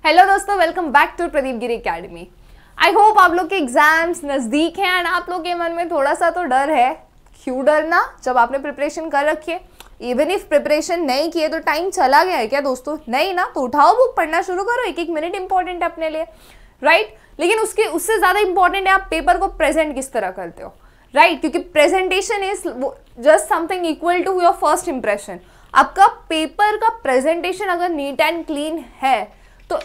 Hello दोस्तों, welcome back to Pradeep Giri academy. I hope आप लोग के एग्जाम्स नज़दीक हैं एंड आप लोग के मन में थोड़ा सा तो डर है। क्यों डरना, जब आपने प्रिपरेशन कर रखी है। इवन इफ प्रिपरेशन नहीं किए तो टाइम चला गया है क्या दोस्तों? नहीं ना, तो उठाओ बुक, पढ़ना शुरू करो। एक एक मिनट इंपॉर्टेंट है अपने लिए, राइट? लेकिन उससे ज़्यादा इंपॉर्टेंट है आप पेपर को प्रेजेंट किस तरह करते हो, राइट? क्योंकि presentation is just something equal to your first impression. आपका पेपर का प्रेजेंटेशन अगर नीट एंड क्लीन है तो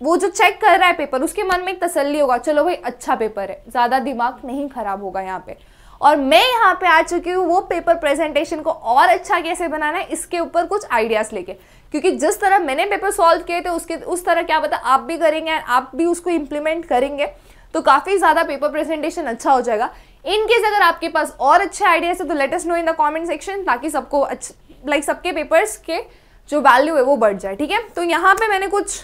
वो जो चेक कर रहा है पेपर, उसके मन में एक तसल्ली होगा, चलो भाई अच्छा पेपर है, ज़्यादा दिमाग नहीं खराब होगा यहाँ पे। और मैं यहाँ पे आ चुकी हूँ वो पेपर प्रेजेंटेशन को और अच्छा कैसे बनाना है इसके ऊपर कुछ आइडियाज़ लेके। क्योंकि जिस तरह मैंने पेपर सॉल्व किए थे उस तरह क्या पता आप भी करेंगे एंड आप भी उसको इम्प्लीमेंट करेंगे तो काफ़ी ज़्यादा पेपर प्रेजेंटेशन अच्छा हो जाएगा। इन केस अगर आपके पास और अच्छे आइडियाज़ है तो let us know in the comment section, ताकि सबको सबके पेपर्स के जो वैल्यू है वो बढ़ जाए, ठीक है? तो यहाँ पे मैंने कुछ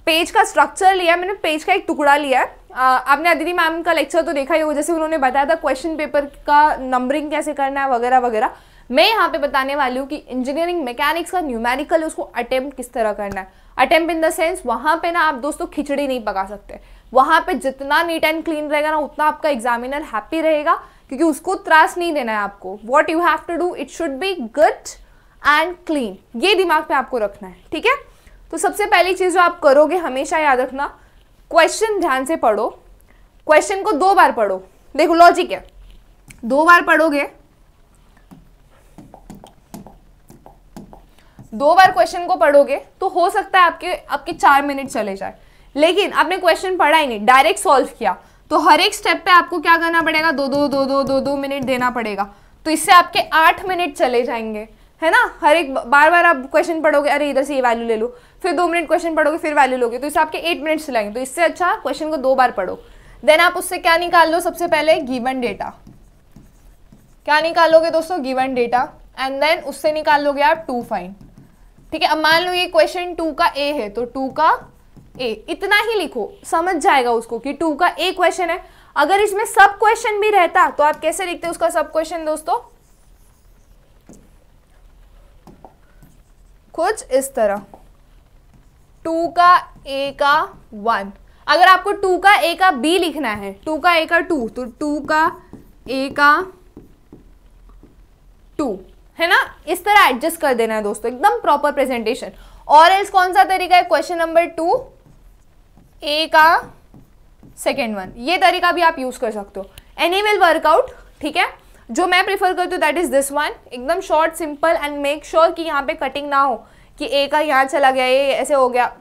पेज का स्ट्रक्चर लिया है, मैंने पेज का एक टुकड़ा लिया है। आपने अदिति मैम का लेक्चर तो देखा ही होगा, जैसे उन्होंने बताया था क्वेश्चन पेपर का नंबरिंग कैसे करना है वगैरह वगैरह। मैं यहाँ पे बताने वाली हूँ कि इंजीनियरिंग मैकेनिक्स का न्यूमेरिकल उसको अटेम्प्ट किस तरह करना है। अटेम्प्ट इन द सेंस वहाँ पे ना आप दोस्तों खिचड़ी नहीं पका सकते। वहाँ पे जितना नीट एंड क्लीन रहेगा ना उतना आपका एग्जामिनर हैप्पी रहेगा, क्योंकि उसको त्रास नहीं देना है आपको। What you have to do, it should be good and clean, ये दिमाग में आपको रखना है, ठीक है? तो सबसे पहली चीज़ जो आप करोगे, हमेशा याद रखना, क्वेश्चन ध्यान से पढ़ो। क्वेश्चन को 2 बार पढ़ो। देखो लॉजिक है, 2 बार पढ़ोगे, 2 बार क्वेश्चन को पढ़ोगे तो हो सकता है आपके 4 मिनट चले जाए। लेकिन आपने क्वेश्चन पढ़ा ही नहीं, डायरेक्ट सॉल्व किया, तो हर एक स्टेप पे आपको क्या करना पड़ेगा, 2 मिनट देना पड़ेगा। तो इससे आपके 8 मिनट चले जाएंगे, है ना? हर एक बार बार आप क्वेश्चन पढ़ोगे, अरे इधर से ये वैल्यू ले लो, फिर 2 मिनट क्वेश्चन पढ़ोगे, फिर वैल्यू लोगे, तो इससे आपके 8 मिनट चलाएंगे। तो इससे अच्छा क्वेश्चन को 2 बार पढ़ो। देन आप उससे क्या निकाल लो, सबसे पहले गिवन डेटा। क्या निकालोगे दोस्तों? Given data. एंड देन उससे निकाल लोगे आप 2 फाइंड, ठीक है? अब मान लो ये क्वेश्चन 2 का ए है तो 2 का ए, इतना ही लिखो, समझ जाएगा उसको कि 2 का ए क्वेश्चन है। अगर इसमें सब क्वेश्चन भी रहता तो आप कैसे लिखते उसका सब क्वेश्चन दोस्तों? कुछ इस तरह, 2 का ए का 1। अगर आपको 2 का ए का बी लिखना है, 2 का ए का 2, तो 2 का ए का 2, है ना? इस तरह एडजस्ट कर देना है दोस्तों, एकदम प्रॉपर प्रेजेंटेशन। और एल्स कौन सा तरीका है? क्वेश्चन नंबर 2 ए का सेकेंड 1, ये तरीका भी आप यूज कर सकते हो। एनी विल वर्कआउट, ठीक है? जो मैं प्रीफर करती हूँ दैट इज दिस वन, एकदम short simple and make sure कि यहाँ पे कटिंग ना हो कि ए का यहाँ चला गया, ये ऐसे हो गया,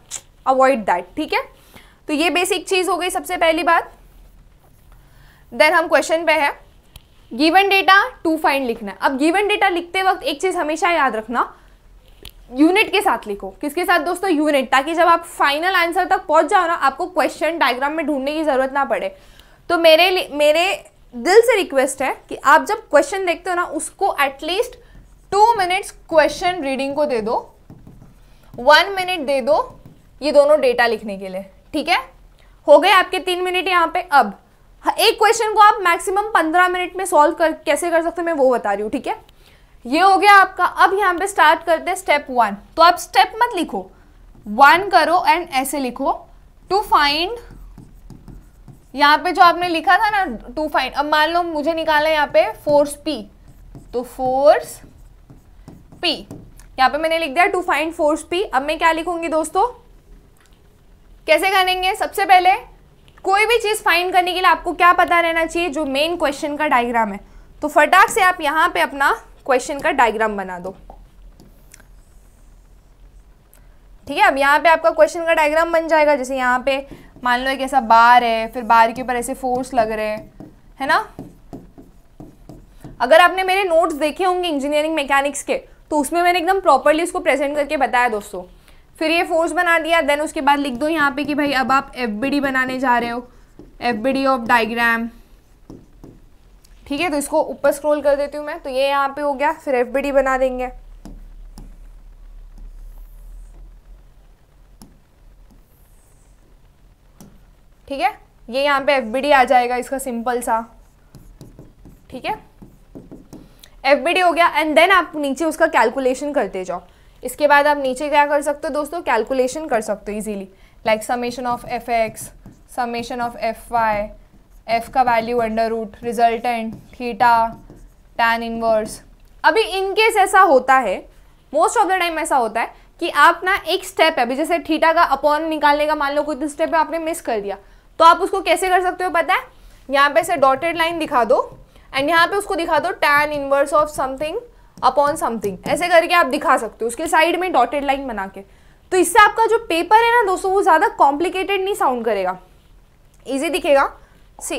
अवॉइड दैट, ठीक है? तो ये बेसिक चीज़ हो गई सबसे पहली बात। देन हम क्वेश्चन पे है, गिवन डेटा 2 फाइंड लिखना है। अब गिवन डेटा लिखते वक्त एक चीज़ हमेशा याद रखना, यूनिट के साथ लिखो। किसके साथ दोस्तों? यूनिट, ताकि जब आप फाइनल आंसर तक पहुँच जाओ ना, आपको क्वेश्चन डायग्राम में ढूंढने की ज़रूरत ना पड़े। तो मेरे दिल से रिक्वेस्ट है कि आप जब क्वेश्चन देखते हो ना, उसको एटलीस्ट 2 मिनट्स क्वेश्चन रीडिंग को दे दो, 1 मिनट दे दो ये दोनों डेटा लिखने के लिए, ठीक है? हो गए आपके 3 मिनट यहाँ पे। अब एक क्वेश्चन को आप मैक्सिमम 15 मिनट में सॉल्व कैसे कर सकते हो मैं वो बता रही हूँ, ठीक है? ये हो गया आपका। अब यहाँ पे स्टार्ट करते हैं स्टेप 1। तो आप स्टेप मत लिखो, 1 करो एंड ऐसे लिखो, टू फाइंड, यहाँ पे जो आपने लिखा था ना 2 फाइंड। अब मान लो मुझे निकाला है यहाँ पे फोर्स P, तो फोर्स P यहाँ पे मैंने लिख दिया 2 फाइंड फोर्स P। अब मैं क्या लिखूंगी दोस्तों, कैसे करेंगे? सबसे पहले कोई भी चीज़ फाइंड करने के लिए आपको क्या पता रहना चाहिए, जो मेन क्वेश्चन का डायग्राम है। तो फटाक से आप यहाँ पे अपना क्वेश्चन का डायग्राम बना दो, ठीक है? अब यहाँ पे आपका क्वेश्चन का डायग्राम बन जाएगा। जैसे यहाँ पे मान लो एक ऐसा बार है, फिर बार के ऊपर ऐसे फोर्स लग रहे हैं, है ना? अगर आपने मेरे नोट्स देखे होंगे इंजीनियरिंग मैकेनिक्स के, तो उसमें मैंने एकदम प्रॉपरली उसको प्रेजेंट करके बताया दोस्तों। फिर ये फोर्स बना दिया, देन उसके बाद लिख दो यहाँ पे कि भाई अब आप FBD बनाने जा रहे हो, FBD ऑफ डायग्राम, ठीक है? तो इसको ऊपर स्क्रॉल कर देती हूँ मैं, तो ये यहाँ पे हो गया। फिर FBD बना देंगे, ठीक है? ये यहाँ पे FBD आ जाएगा इसका सिंपल सा, ठीक है? FBD हो गया। एंड देन आप नीचे उसका कैलकुलेशन करते जाओ। इसके बाद आप नीचे क्या कर सकते हो दोस्तों, कैलकुलेशन कर सकते हो easily, like summation of F X, summation of F Y, F का value under root, resultant, theta, tan inverse. अभी इन केस ऐसा होता है, मोस्ट ऑफ द टाइम ऐसा होता है कि आप ना एक स्टेप है, अभी जैसे थीटा का अपॉन निकालने का मान लो कोई स्टेप है आपने मिस कर दिया, तो आप उसको कैसे कर सकते हो पता है, यहाँ पे से डॉटेड लाइन दिखा दो एंड यहाँ पे उसको दिखा दो tan inverse of something upon something, ऐसे करके आप दिखा सकते हो उसके साइड में डॉटेड लाइन बना के। तो इससे आपका जो पेपर है ना दोस्तों वो ज़्यादा कॉम्प्लिकेटेड नहीं साउंड करेगा, ईजी दिखेगा। सी,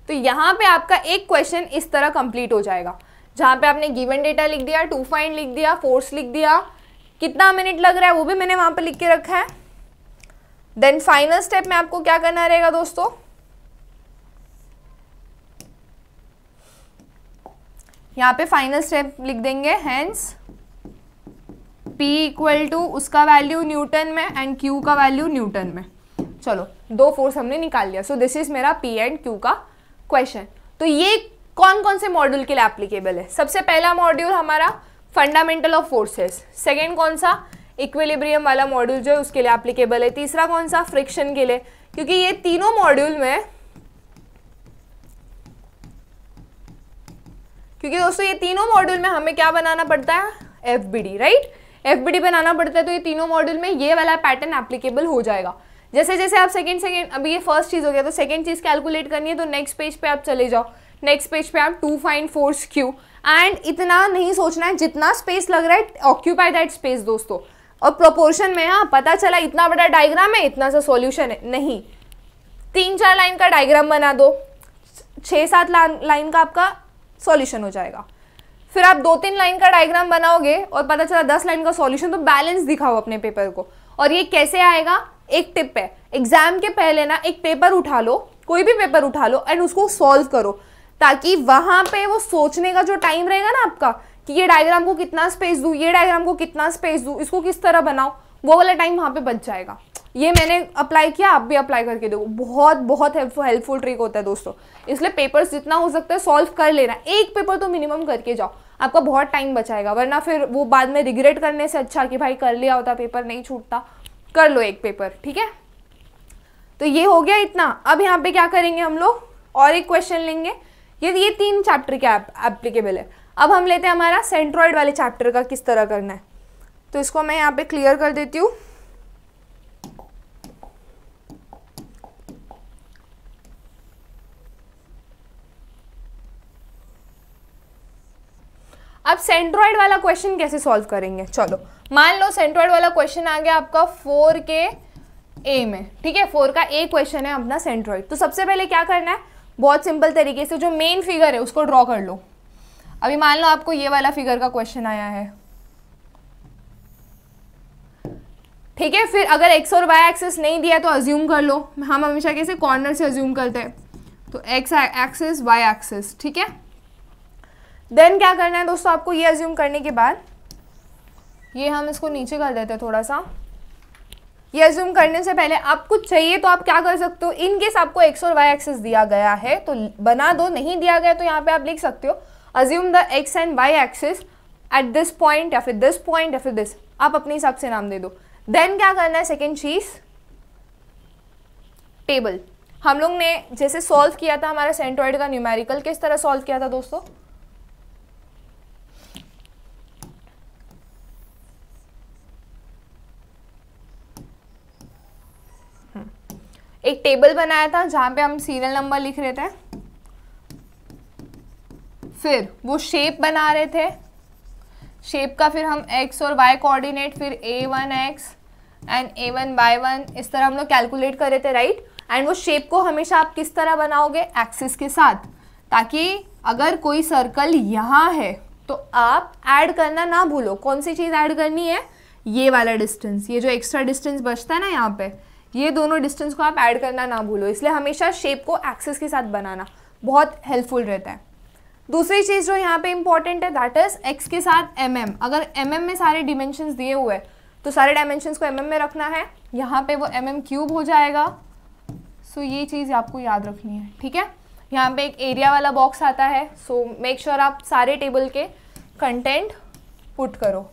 तो यहाँ पे आपका एक क्वेश्चन इस तरह कंप्लीट हो जाएगा, जहाँ पे आपने गिवन डेटा लिख दिया, टू फाइंड लिख दिया, फोर्स लिख दिया, कितना मिनट लग रहा है वो भी मैंने वहाँ पे लिख के रखा है। देन फाइनल स्टेप में आपको क्या करना रहेगा दोस्तों, यहाँ पे फाइनल स्टेप लिख देंगे, हेंस P इक्वल टू उसका वैल्यू न्यूटन में एंड Q का वैल्यू न्यूटन में। चलो दो फोर्स हमने निकाल लिया, सो दिस इज मेरा P एंड Q का क्वेश्चन। तो ये कौन कौन से मॉड्यूल के लिए एप्लीकेबल है, सबसे पहला मॉड्यूल हमारा फंडामेंटल ऑफ फोर्सेस, सेकेंड कौन सा इक्विलिब्रियम वाला मॉड्यूल जो है उसके लिए एप्लीकेबल है, तीसरा कौन सा फ्रिक्शन के लिए, क्योंकि ये तीनों मॉड्यूल में, क्योंकि दोस्तों ये तीनों मॉड्यूल में हमें क्या बनाना पड़ता है, एफबीडी, राइट, एफबीडी बनाना पड़ता है। तो ये तीनों मॉड्यूल में ये वाला पैटर्न एप्लीकेबल हो जाएगा। जैसे जैसे आप सेकंड अभी ये फर्स्ट चीज हो गया, तो सेकंड चीज कैलकुलेट करनी है, तो नेक्स्ट पेज पे आप चले जाओ, नेक्स्ट पेज पे आप to find force Q, and इतना नहीं सोचना है, जितना स्पेस लग रहा है ऑक्यूपाई दैट स्पेस दोस्तों, और प्रोपोर्शन में। हाँ, पता चला इतना बड़ा डायग्राम है, इतना सा सॉल्यूशन है, नहीं, 3-4 लाइन का डायग्राम बना दो, 6-7 लाइन का आपका सॉल्यूशन हो जाएगा। फिर आप 2-3 लाइन का डायग्राम बनाओगे और पता चला 10 लाइन का सॉल्यूशन, तो बैलेंस दिखाओ अपने पेपर को। और ये कैसे आएगा, एक टिप है, एग्जाम के पहले ना एक पेपर उठा लो, कोई भी पेपर उठा लो एंड उसको सॉल्व करो, ताकि वहां पे वो सोचने का जो टाइम रहेगा ना आपका कि ये डायग्राम को कितना स्पेस दूं, ये डायग्राम को कितना स्पेस दूं, इसको किस तरह बनाऊं, वो वाला टाइम वहां पे बच जाएगा। ये मैंने अप्लाई किया, आप भी अप्लाई करके देखो, बहुत बहुत हेल्पफुल ट्रिक होता है दोस्तों। इसलिए पेपर्स जितना हो सकता है सॉल्व कर लेना, एक पेपर तो मिनिमम करके जाओ, आपका बहुत टाइम बचाएगा, वरना फिर वो बाद में रिग्रेट करने से अच्छा कि भाई कर लिया होता, पेपर नहीं छूटता, कर लो एक पेपर, ठीक है। तो ये हो गया इतना। अब यहाँ पे क्या करेंगे हम लोग, और एक क्वेश्चन लेंगे, ये 3 चैप्टर के एप्लीकेबल है। अब हम लेते हैं हमारा सेंट्रॉइड वाले चैप्टर का किस तरह करना है, तो इसको मैं यहाँ पे क्लियर कर देती हूँ। अब सेंट्रॉइड वाला क्वेश्चन कैसे सॉल्व करेंगे, चलो मान लो सेंट्रॉइड वाला क्वेश्चन आ गया आपका 4 के ए में, ठीक है, 4 का ए क्वेश्चन है अपना सेंट्रॉइड। तो सबसे पहले क्या करना है, बहुत सिंपल तरीके से जो मेन फिगर है उसको ड्रॉ कर लो। अभी मान लो आपको ये वाला फिगर का क्वेश्चन आया है, ठीक है। फिर अगर एक्स और वाई एक्सिस नहीं दिया तो अज्यूम कर लो, हम हमेशा कैसे कॉर्नर से अज्यूम करते हैं, तो एक्स एक्सिस वाई एक्सिस, ठीक है। देन क्या करना है दोस्तों, आपको ये अज्यूम करने के बाद ये हम इसको नीचे कर देते हैं थोड़ा सा। ये अज्यूम करने से पहले आपको चाहिए तो आप क्या कर सकते हो, इन केस आपको एक्स और वाई एक्सिस दिया गया है तो बना दो, नहीं दिया गया तो यहाँ पे आप लिख सकते हो assume the X and Y axis at this point, या फिर दिस पॉइंट, या फिर दिस, आप अपने हिसाब से नाम दे दो। देन क्या करना है, सेकेंड चीज टेबल। हम लोग ने जैसे सॉल्व किया था हमारा सेंट्रॉइड का न्यूमेरिकल, किस तरह सॉल्व किया था दोस्तों, एक टेबल बनाया था जहां पे हम सीरियल नंबर लिख रहे थे, फिर वो शेप बना रहे थे, शेप का फिर हम x और y कोऑर्डिनेट, फिर a1x एंड a1y1, इस तरह हम लोग कैलकुलेट कर रहे थे, राइट। एंड वो शेप को हमेशा आप किस तरह बनाओगे, एक्सिस के साथ, ताकि अगर कोई सर्कल यहाँ है तो आप ऐड करना ना भूलो। कौन सी चीज़ ऐड करनी है, ये वाला डिस्टेंस, ये जो एक्स्ट्रा डिस्टेंस बचता है ना यहाँ पे, ये दोनों डिस्टेंस को आप ऐड करना ना भूलो। इसलिए हमेशा शेप को एक्सिस के साथ बनाना बहुत हेल्पफुल रहता है। दूसरी चीज़ जो यहाँ पे इंपॉर्टेंट है दैट इज एक्स के साथ mm। अगर mm में सारे डिमेंशंस दिए हुए हैं तो सारे डायमेंशंस को mm में रखना है, यहाँ पे वो mm क्यूब हो जाएगा। सो ये चीज़ आपको याद रखनी है, ठीक है। यहाँ पे एक एरिया वाला बॉक्स आता है, सो मेक श्योर आप सारे टेबल के कंटेंट पुट करो,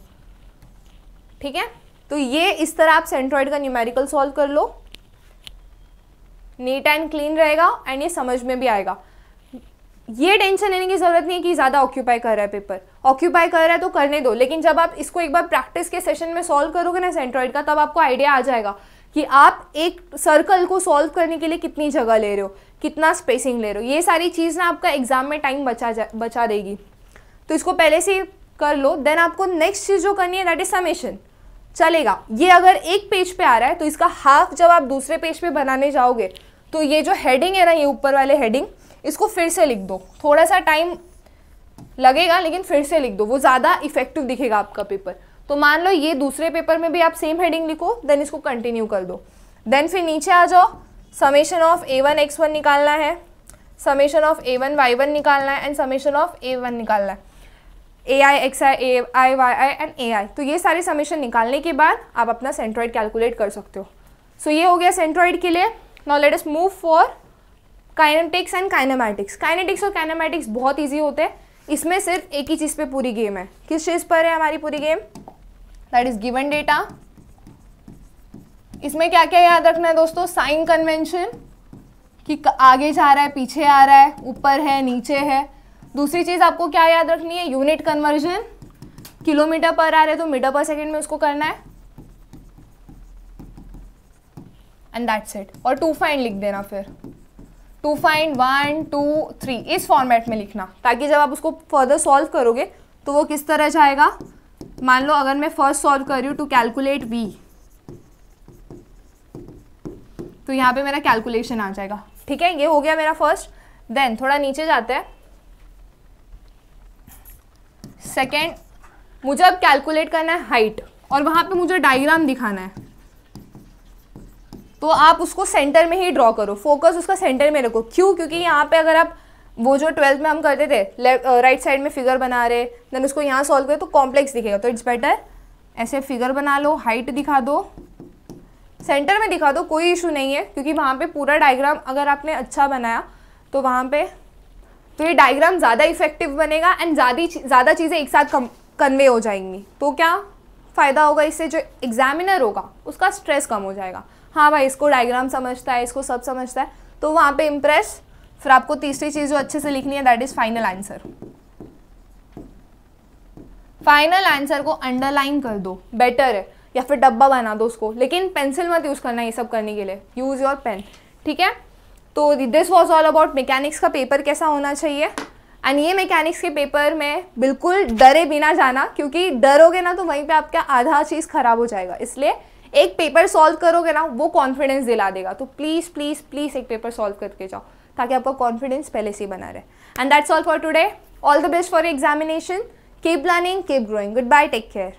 ठीक है। तो ये इस तरह आप सेंट्रॉइड का न्यूमेरिकल सॉल्व कर लो, नीट एंड क्लीन रहेगा एंड ये समझ में भी आएगा। ये टेंशन लेने की जरूरत नहीं है कि ज़्यादा ऑक्यूपाई कर रहा है पेपर, ऑक्यूपाई कर रहा है तो करने दो, लेकिन जब आप इसको एक बार प्रैक्टिस के सेशन में सॉल्व करोगे ना सेंट्रॉइड का, तब आपको आइडिया आ जाएगा कि आप एक सर्कल को सॉल्व करने के लिए कितनी जगह ले रहे हो, कितना स्पेसिंग ले रहे हो। ये सारी चीज़ ना आपका एग्जाम में टाइम बचा देगी, तो इसको पहले से कर लो। देन आपको नेक्स्ट चीज़ जो करनी है दैट इज समेशन। चलेगा, ये अगर एक पेज पे आ रहा है तो इसका हाफ जब आप दूसरे पेज पे बनाने जाओगे तो ये जो हेडिंग है ना, ये ऊपर वाले हेडिंग, इसको फिर से लिख दो। थोड़ा सा टाइम लगेगा लेकिन फिर से लिख दो, वो ज़्यादा इफेक्टिव दिखेगा आपका पेपर। तो मान लो ये दूसरे पेपर में भी आप सेम हेडिंग लिखो, देन इसको कंटिन्यू कर दो। देन फिर नीचे आ जाओ, समेशन ऑफ A1 X1 निकालना है, समेशन ऑफ A1 Y1 निकालना है एंड समेशन ऑफ A1 निकालना है, AI XI AI YI and AI। तो ये सारे समेशन निकालने के बाद आप अपना सेंट्रॉइड कैलकुलेट कर सकते हो। सो ये हो गया सेंट्रॉइड के लिए। Now let us move for kinetics and kinematics. Kinetics और काइनेमैटिक्स बहुत ईजी होते हैं, इसमें सिर्फ एक ही चीज़ पे पूरी गेम है। किस चीज़ पर है हमारी पूरी game? That is given data. इसमें क्या क्या याद रखना है दोस्तों? साइन कन्वेंशन, कि आगे जा रहा है, पीछे आ रहा है, ऊपर है, नीचे है। दूसरी चीज़ आपको क्या याद रखनी है? यूनिट कन्वर्जन, किलोमीटर पर आ रहे तो मीटर पर सेकेंड में उसको करना है, एंड दैट्स इट। और टू फाइंड लिख देना, फिर टू फाइंड 1 2 3 इस फॉर्मेट में लिखना, ताकि जब आप उसको फर्दर सॉल्व करोगे तो वो किस तरह जाएगा। मान लो अगर मैं फर्स्ट सॉल्व कर रही हूँ टू कैलकुलेट v, तो यहाँ पे मेरा कैलकुलेशन आ जाएगा, ठीक है। ये हो गया मेरा फर्स्ट। देन थोड़ा नीचे जाते हैं, सेकेंड, मुझे अब कैलकुलेट करना है हाइट, और वहाँ पे मुझे डायग्राम दिखाना है। तो आप उसको सेंटर में ही ड्रॉ करो, फोकस उसका सेंटर में रखो। क्यों? क्योंकि यहाँ पे अगर आप वो जो 12th में हम करते थे राइट साइड में फिगर बना रहे, देन उसको यहाँ सॉल्व करें तो कॉम्प्लेक्स दिखेगा। तो इट्स बेटर ऐसे फिगर बना लो, हाइट दिखा दो, सेंटर में दिखा दो, कोई इशू नहीं है, क्योंकि वहाँ पे पूरा डायग्राम अगर आपने अच्छा बनाया तो वहाँ पे तो ये डायग्राम ज़्यादा इफेक्टिव बनेगा एंड ज़्यादा चीज़ें एक साथ कन्वे हो जाएंगी। तो क्या फ़ायदा होगा इससे? जो एग्जामिनर होगा उसका स्ट्रेस कम हो जाएगा। हाँ भाई, इसको डायग्राम समझता है, इसको सब समझता है, तो वहाँ पे इम्प्रेस। फिर आपको तीसरी चीज़ जो अच्छे से लिखनी है that is final answer. Final answer को अंडरलाइन कर दो, बेटर है, या फिर डब्बा बना दो उसको, लेकिन पेंसिल मत यूज़ करना ये सब करने के लिए, यूज़ योर पेन, ठीक है। तो this was all about mechanics का पेपर कैसा होना चाहिए। एंड ये मैकेनिक्स के पेपर में बिल्कुल डरे बिना जाना, क्योंकि डरोगे ना तो वहीं पे आपका आधा चीज़ खराब हो जाएगा। इसलिए एक पेपर सॉल्व करोगे ना, वो कॉन्फिडेंस दिला देगा। तो प्लीज़ प्लीज़ प्लीज़ एक पेपर सॉल्व करके जाओ, ताकि आपका कॉन्फिडेंस पहले से ही बना रहे। And that's all for today. All the best for examination. Keep learning, keep growing. Goodbye, take care.